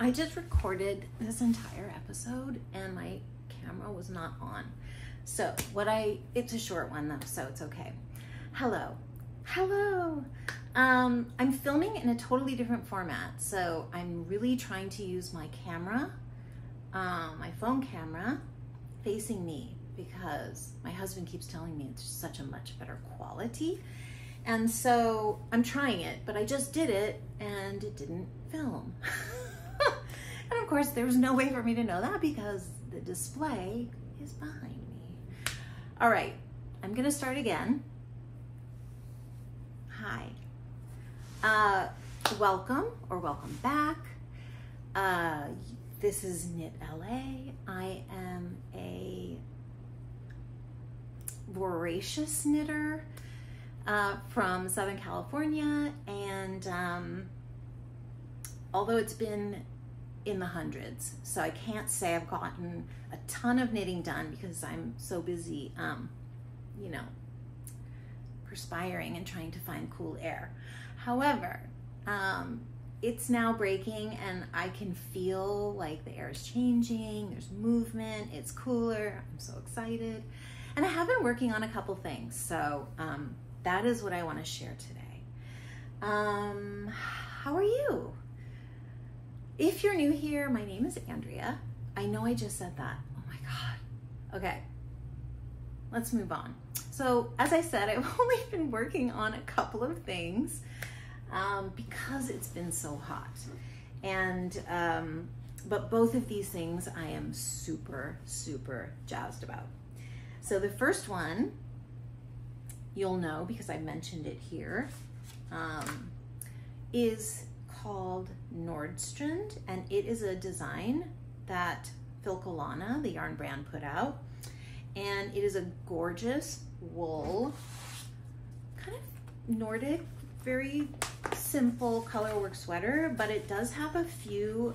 I just recorded this entire episode and my camera was not on. So it's a short one though, so it's okay. Hello. I'm filming in a totally different format. So I'm really trying to use my camera, my phone camera, facing me because my husband keeps telling me it's such a much better quality. And so I'm trying it, but I just did it and it didn't film. And of course, there's no way for me to know that because the display is behind me. All right, I'm gonna start again. Hi, welcome or welcome back. This is Knit LA. I am a voracious knitter from Southern California, and although it's been in the hundreds, so I can't say I've gotten a ton of knitting done because I'm so busy, you know, perspiring and trying to find cool air. However, it's now breaking and I can feel like the air is changing, there's movement, it's cooler, I'm so excited. And I have been working on a couple things, so that is what I want to share today. How are you? If you're new here, my name is Andrea. I know I just said that. Oh my God. Okay, let's move on. So as I said, I've only been working on a couple of things because it's been so hot. And, but both of these things I am super, super jazzed about. So the first one, you'll know because I mentioned it here, is called Nordstrand, and it is a design that Filcolana, the yarn brand, put out. And it is a gorgeous wool, kind of Nordic, very simple colorwork sweater, but it does have a few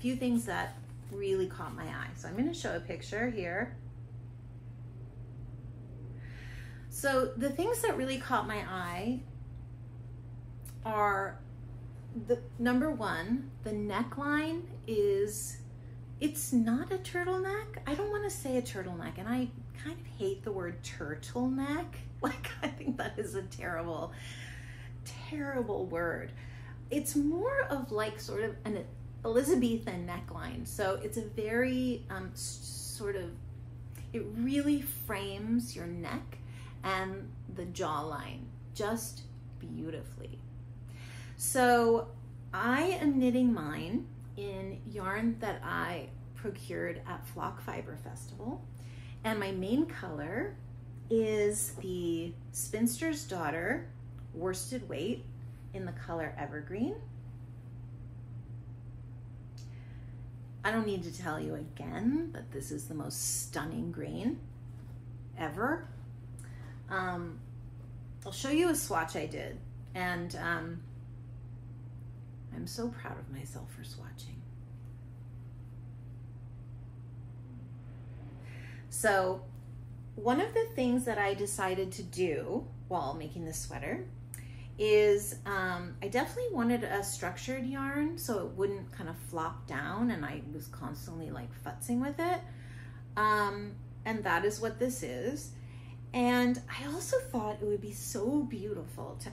things that really caught my eye. So I'm going to show a picture here. So the things that really caught my eye are number one, the neckline is, it's not a turtleneck. I don't want to say a turtleneck, and I kind of hate the word turtleneck. Like, I think that is a terrible, terrible word. It's more of like sort of an Elizabethan neckline. So it's a very sort of, it really frames your neck and the jawline just beautifully. So I am knitting mine in yarn that I procured at Flock Fiber Festival, and my main color is the Spinster's Daughter worsted weight in the color Evergreen. I don't need to tell you again that this is the most stunning green ever. I'll show you a swatch I did, and I'm so proud of myself for swatching. So one of the things that I decided to do while making this sweater is I definitely wanted a structured yarn so it wouldn't kind of flop down and I was constantly like futzing with it. And that is what this is. And I also thought it would be so beautiful to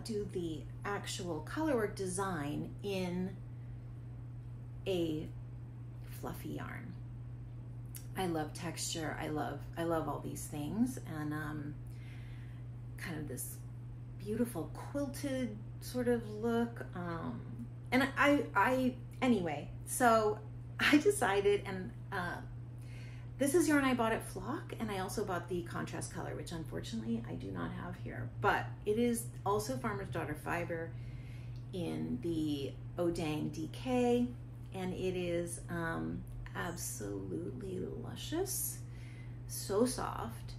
do the actual colorwork design in a fluffy yarn. I love texture. I love all these things, and kind of this beautiful quilted sort of look. And anyway, so I decided, and this is yarn I bought at Flock, and I also bought the contrast color, which unfortunately I do not have here, but it is also Farmer's Daughter fiber in the Odang DK, and it is absolutely luscious, so soft.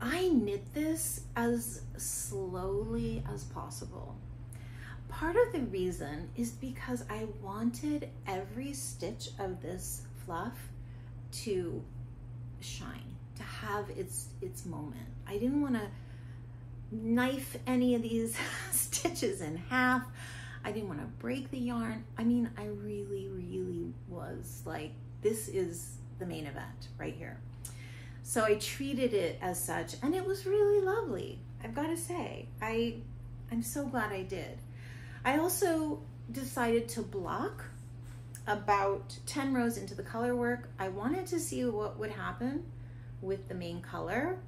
I knit this as slowly as possible. Part of the reason is because I wanted every stitch of this fluff to shine, to have its moment. I didn't want to knife any of these stitches in half. I didn't want to break the yarn. I mean, I really, really was like, this is the main event right here. So I treated it as such, and it was really lovely. I've got to say, I'm so glad I did. I also decided to block about 10 rows into the color work. I wanted to see what would happen with the main color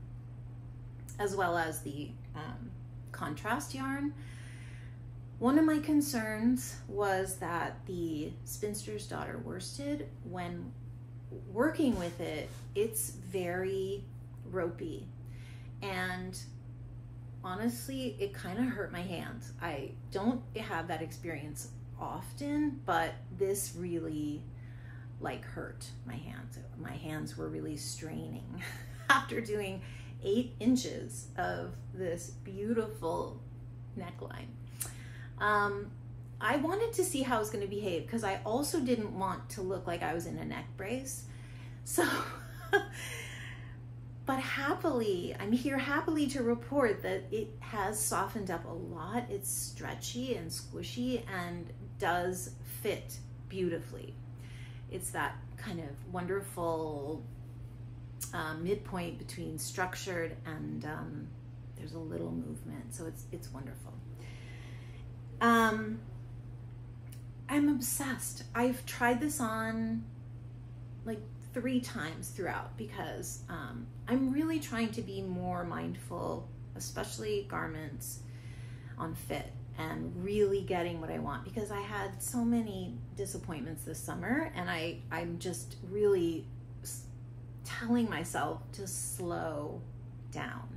as well as the contrast yarn. One of my concerns was that the Spinster's Daughter worsted, when working with it, it's very ropey, and honestly, it kind of hurt my hands. I don't have that experience often, but this really like hurt my hands. My hands were really straining after doing 8 inches of this beautiful neckline. I wanted to see how it was going to behave, because I also didn't want to look like I was in a neck brace. So, but happily, I'm here happily to report that it has softened up a lot. It's stretchy and squishy and does fit beautifully. It's that kind of wonderful midpoint between structured and there's a little movement, so it's wonderful. I'm obsessed. I've tried this on like 3 times throughout, because I'm really trying to be more mindful, especially garments, on fit and really getting what I want, because I had so many disappointments this summer, and I'm just really telling myself to slow down.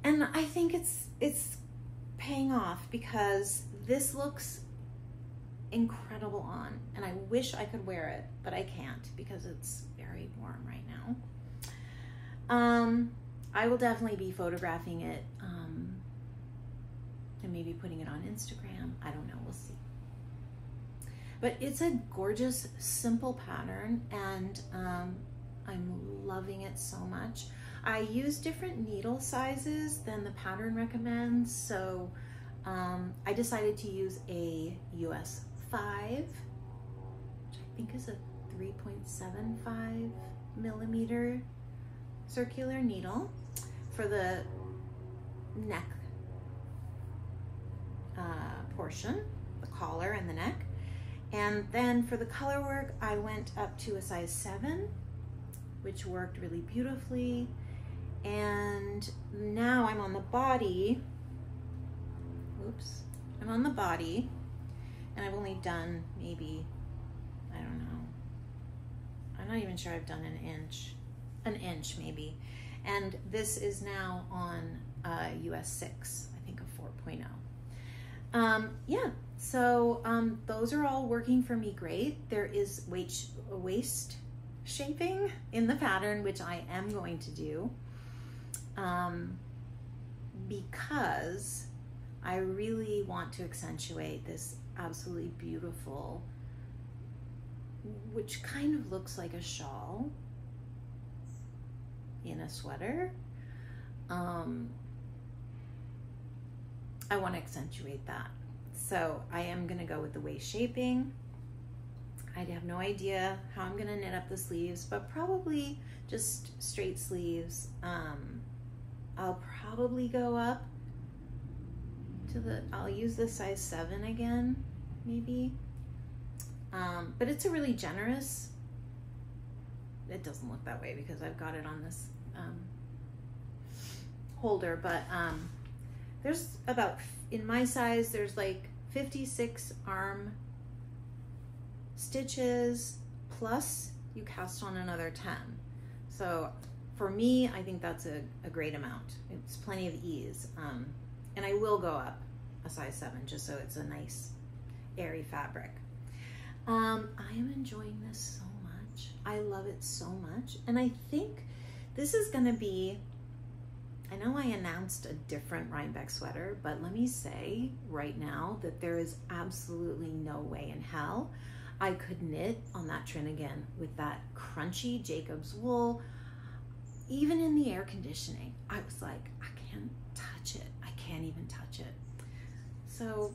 And I think it's paying off, because this looks incredible on, and I wish I could wear it, but I can't because it's very warm right now. I will definitely be photographing it and maybe putting it on Instagram. I don't know, we'll see. But it's a gorgeous, simple pattern, and I'm loving it so much. I use different needle sizes than the pattern recommends, so I decided to use a US 5, which I think is a 3.75 millimeter circular needle for the neck portion, the collar and the neck. And then for the color work, I went up to a size 7, which worked really beautifully. And now I'm on the body. Oops. I'm on the body, and I've only done maybe, I don't know, I'm not even sure I've done an inch maybe. And this is now on US 6, I think a 4.0. Yeah, so those are all working for me great. There is waist shaping in the pattern, which I am going to do because I really want to accentuate this absolutely beautiful, which kind of looks like a shawl in a sweater. I want to accentuate that. So I am going to go with the waist shaping. I have no idea how I'm going to knit up the sleeves, but probably just straight sleeves. I'll probably go up to I'll use the size 7 again, maybe. But it's a really generous, it doesn't look that way because I've got it on this holder, but there's about, in my size, there's like 56 arm stitches, plus you cast on another 10. So for me, I think that's a great amount. It's plenty of ease. And I will go up a size 7 just so it's a nice airy fabric. I am enjoying this so much. I love it so much. And I think this is gonna be, I know I announced a different Rhinebeck sweater, but let me say right now that there is absolutely no way in hell I could knit on that Trinnigan with that crunchy Jacob's wool. Even in the air conditioning, I was like, I can't touch it. I can't even touch it. So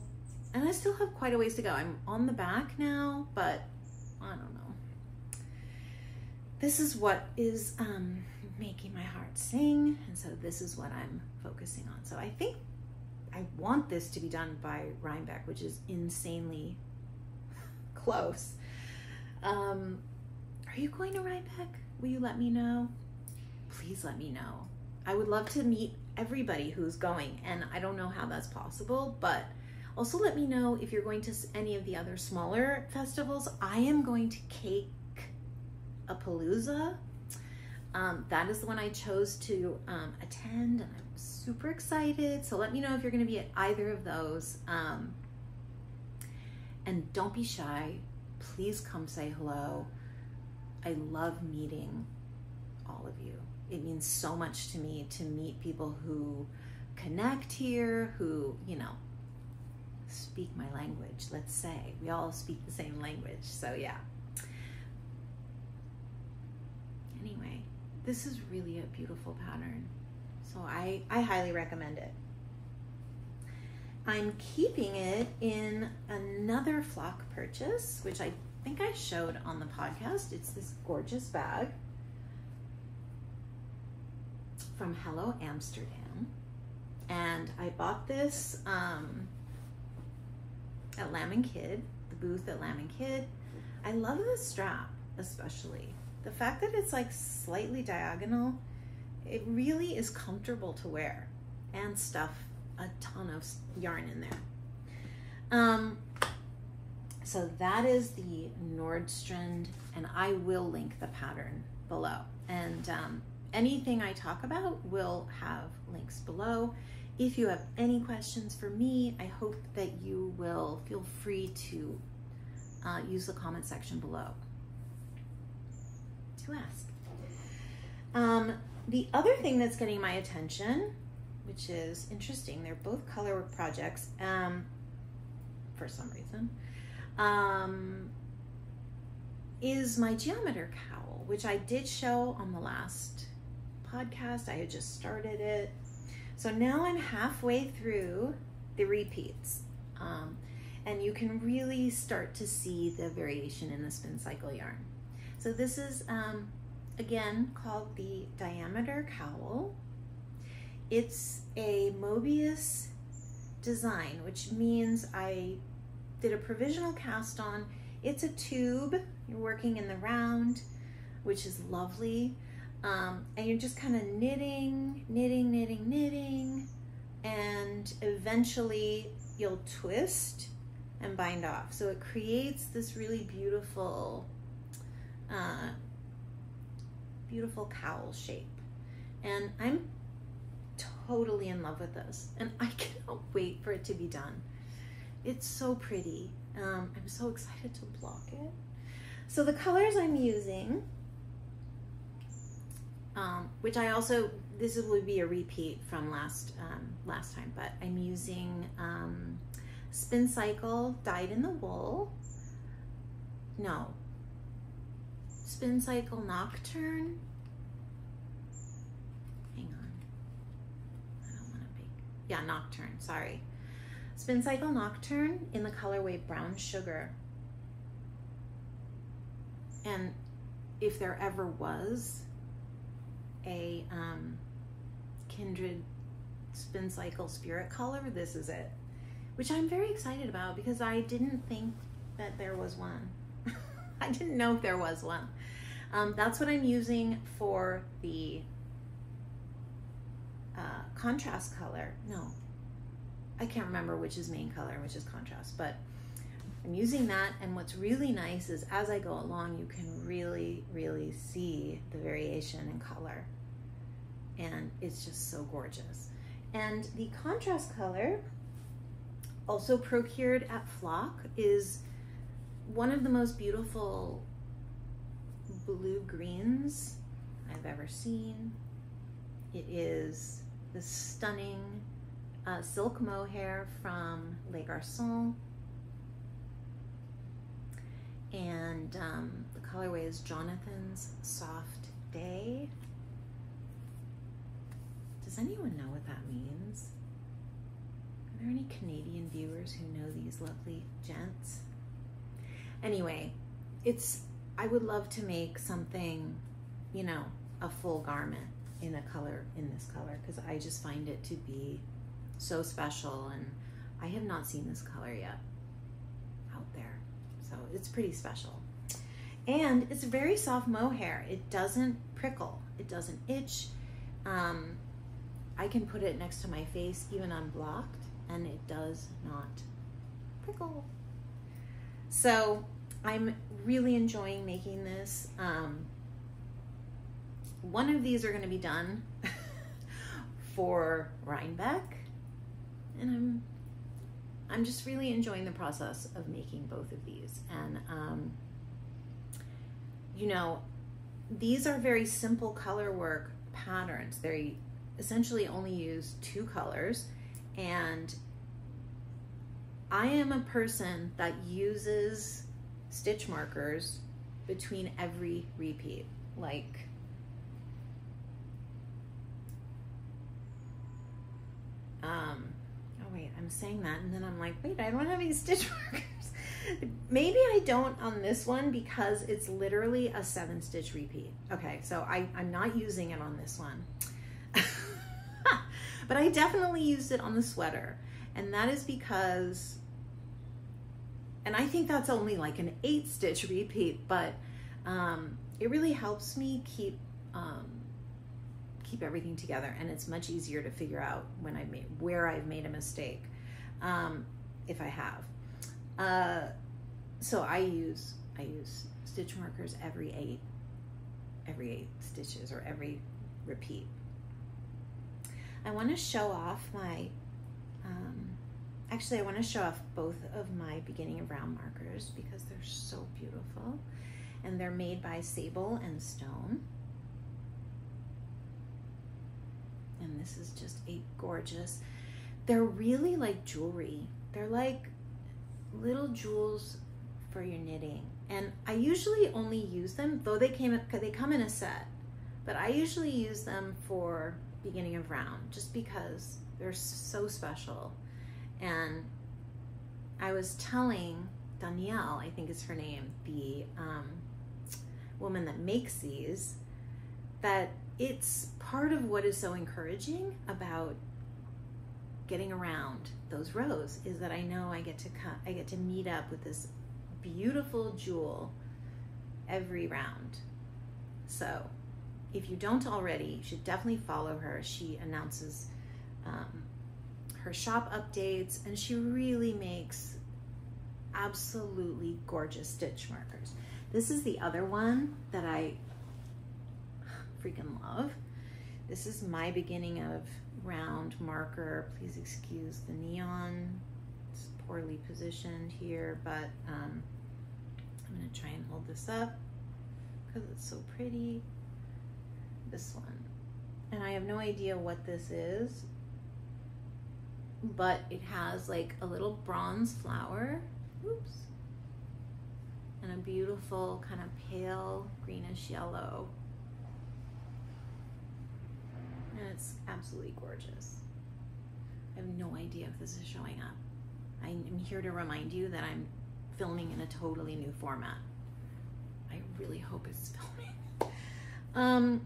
And I still have quite a ways to go. I'm on the back now, but I don't know. This is what is making my heart sing, and so this is what I'm focusing on. So I think I want this to be done by Rhinebeck, which is insanely close. Are you going to Rhinebeck? Will you let me know? Please let me know. I would love to meet everybody who's going, and I don't know how that's possible, but also let me know if you're going to any of the other smaller festivals. I am going to Cake-a-Palooza. That is the one I chose to attend, and I'm super excited. So let me know if you're going to be at either of those. And don't be shy. Please come say hello. I love meeting all of you. It means so much to me to meet people who connect here, who, you know, speak my language, let's say. We all speak the same language, so yeah. Anyway, this is really a beautiful pattern, so I highly recommend it. I'm keeping it in another flock purchase, which I think I showed on the podcast. It's this gorgeous bag from Hello Amsterdam, and I bought this at Lamb & Kid, the booth at Lamb & Kid. I love the strap, especially. The fact that it's like slightly diagonal, it really is comfortable to wear and stuff a ton of yarn in there. So that is the Nordstrand, and I will link the pattern below. And anything I talk about will have links below. If you have any questions for me, I hope that you will feel free to use the comment section below to ask. The other thing that's getting my attention, which is interesting, they're both colorwork projects for some reason, is my geometer cowl, which I did show on the last podcast. I had just started it. So now I'm halfway through the repeats, and you can really start to see the variation in the spin cycle yarn. So this is, again, called the Diameter Cowl. It's a Mobius design, which means I did a provisional cast on. It's a tube. You're working in the round, which is lovely. And you're just kind of knitting, and eventually you'll twist and bind off. So it creates this really beautiful, beautiful cowl shape. And I'm totally in love with this, and I cannot wait for it to be done. It's so pretty. I'm so excited to block it. So the colors I'm using, which I also, this would be a repeat from last time, but I'm using Spin Cycle Dyed in the Wool. No, Spin Cycle Nocturne. Hang on, I don't want to be, yeah, Nocturne, sorry. Spin Cycle Nocturne in the colorway Brown Sugar. And if there ever was a Kindred Spin Cycle Spirit color, this is it, which I'm very excited about because I didn't think that there was one. I didn't know if there was one. That's what I'm using for the contrast color. No, I can't remember which is main color and which is contrast, but I'm using that. And what's really nice is as I go along, you can really, really see the variation in color. And it's just so gorgeous. And the contrast color, also procured at Flock, is one of the most beautiful blue greens I've ever seen. It is the stunning silk mohair from Les Garçons. And the colorway is Jonathan's Soft Day. Does anyone know what that means? there any Canadian viewers who know these lovely gents? Anyway, I would love to make something, you know, a full garment in this color, because I just find it to be so special, and I have not seen this color yet out there. So it's pretty special. And it's very soft mohair. It doesn't prickle. It doesn't itch. I can put it next to my face even unblocked, and it does not prickle. So I'm really enjoying making this. One of these are going to be done for Rhinebeck, and I'm just really enjoying the process of making both of these. And you know, these are very simple color work patterns. They essentially only use 2 colors, and I am a person that uses stitch markers between every repeat. Like, oh wait, I'm saying that and then I'm like, wait, I don't have any stitch markers. Maybe I don't on this one because it's literally a 7-stitch repeat. Okay, so I'm not using it on this one. But I definitely used it on the sweater, and that is because, and I think that's only like an 8-stitch repeat, but it really helps me keep everything together, and it's much easier to figure out when where I've made a mistake, if I have. So I use stitch markers every 8 stitches, or every repeat. I want to show off my, actually I want to show off both of my beginning of round markers because they're so beautiful, and they're made by Sable and Stone. And this is just a gorgeous, they're really like jewelry. They're like little jewels for your knitting. And I usually only use them, though they come in a set, but I usually use them for beginning of round just because they're so special. And I was telling Danielle, I think is her name, the woman that makes these, that it's part of what is so encouraging about getting around those rows is that I know I get to meet up with this beautiful jewel every round. So if you don't already, you should definitely follow her. She announces her shop updates, and she really makes absolutely gorgeous stitch markers. This is the other one that I freaking love. This is my beginning of round marker. Please excuse the neon. It's poorly positioned here, but I'm gonna try and hold this up because it's so pretty. This one. And I have no idea what this is, but it has like a little bronze flower. Oops. And a beautiful kind of pale greenish yellow. And it's absolutely gorgeous. I have no idea if this is showing up. I'm here to remind you that I'm filming in a totally new format. I really hope it's filming.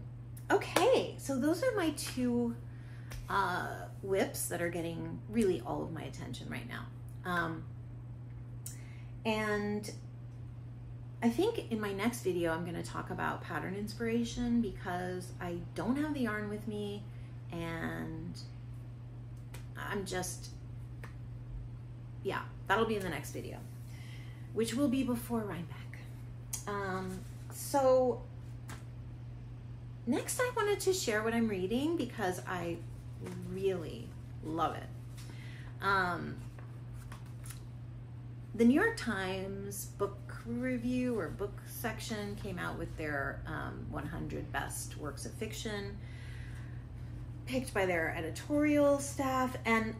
Okay, so those are my 2 whips that are getting really all of my attention right now. And I think in my next video, I'm going to talk about pattern inspiration because I don't have the yarn with me, and I'm just, yeah, that'll be in the next video, which will be before Rhinebeck. So next I wanted to share what I'm reading because I really love it. The New York Times book review or book section came out with their 100 best works of fiction picked by their editorial staff, and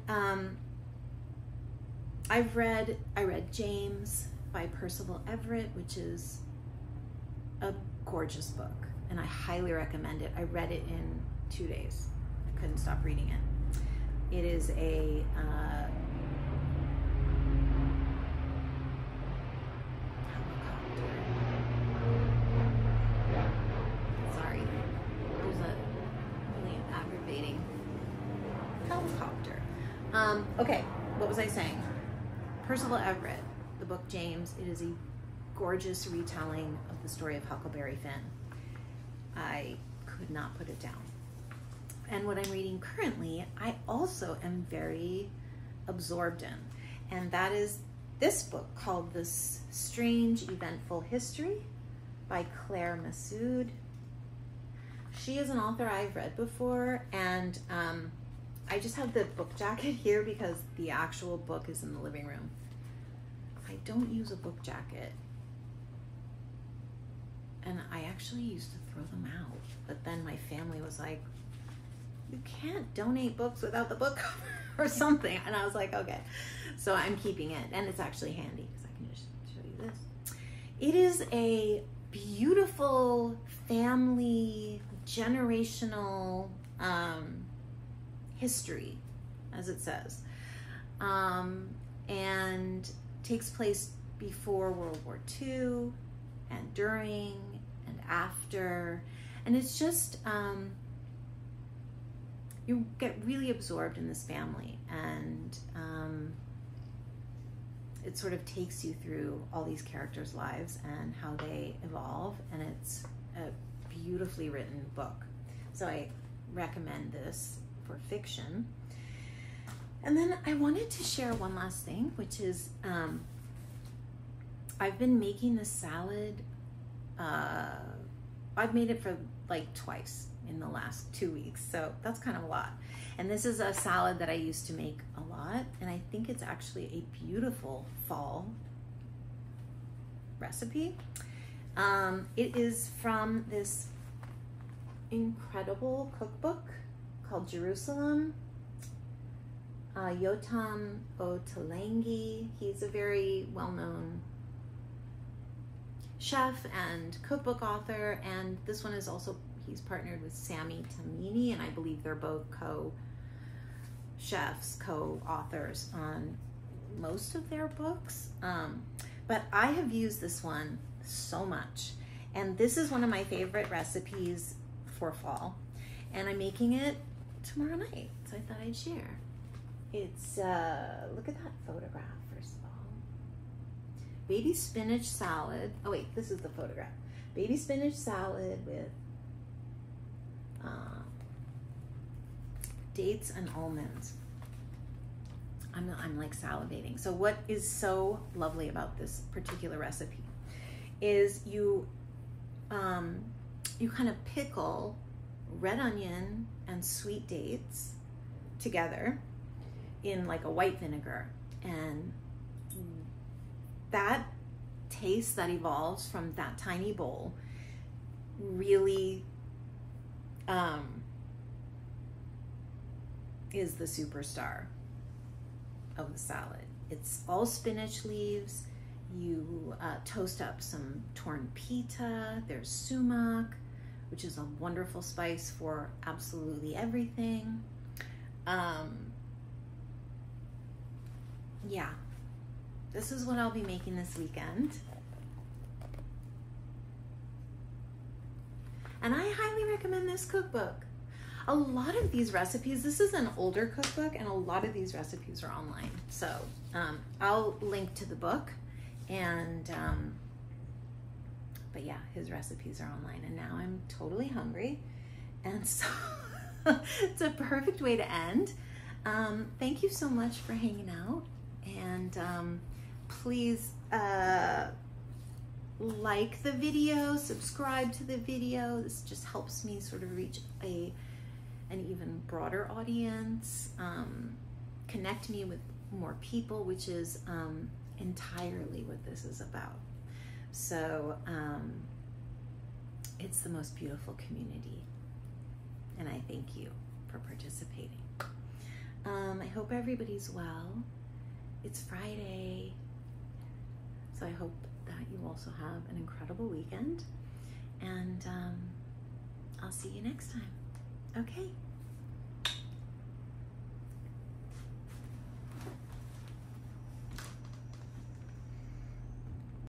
I read James by Percival Everett, which is a gorgeous book, and I highly recommend it. I read it in 2 days. I couldn't stop reading it. It is a Okay, what was I saying? Percival Everett, the book James. It is a gorgeous retelling of the story of Huckleberry Finn. I could not put it down. And what I'm reading currently, I also am very absorbed in. And that is this book called This Strange Eventful History by Claire Messud. She is an author I've read before, and I just have the book jacket here because the actual book is in the living room. I don't use a book jacket, and I actually used to throw them out, but then my family was like, you can't donate books without the book cover or something, and I was like, okay. So I'm keeping it, and it's actually handy because I can just show you this. It is a beautiful family, generational history, as it says, and takes place before World War II and during and after, and it's just you get really absorbed in this family, and it sort of takes you through all these characters' lives and how they evolve, and it's a beautifully written book. So I recommend this for fiction. And then I wanted to share one last thing, which is I've been making this salad. I've made it for like twice in the last 2 weeks, so that's kind of a lot. And this is a salad that I used to make a lot, and I think it's actually a beautiful fall recipe. It is from this incredible cookbook called Jerusalem. Yotam Ottolenghi. He's a very well-known chef and cookbook author, and this one is also, he's partnered with Sami Tamimi, and I believe they're both co-chefs, co-authors on most of their books. But I have used this one so much, and this is one of my favorite recipes for fall, and I'm making it tomorrow night, so I thought I'd share. It's, look at that photograph, first of all. Baby spinach salad. Oh wait, this is the photograph. Baby spinach salad with dates and almonds. I'm like salivating. So what is so lovely about this particular recipe is you kind of pickle red onion and sweet dates together in like a white vinegar, and that taste that evolves from that tiny bowl really is the superstar of the salad. It's all spinach leaves. You toast up some torn pita. There's sumac, which is a wonderful spice for absolutely everything. Yeah, this is what I'll be making this weekend. And I highly recommend this cookbook. A lot of these recipes, this is an older cookbook, and a lot of these recipes are online. So I'll link to the book, and but yeah, his recipes are online, and now I'm totally hungry, and so it's a perfect way to end. Thank you so much for hanging out, and please like the video, subscribe to the video. This just helps me sort of reach an even broader audience, connect me with more people, which is entirely what this is about. So it's the most beautiful community, and I thank you for participating. I hope everybody's well. It's Friday, so I hope that you also have an incredible weekend, and I'll see you next time. Okay.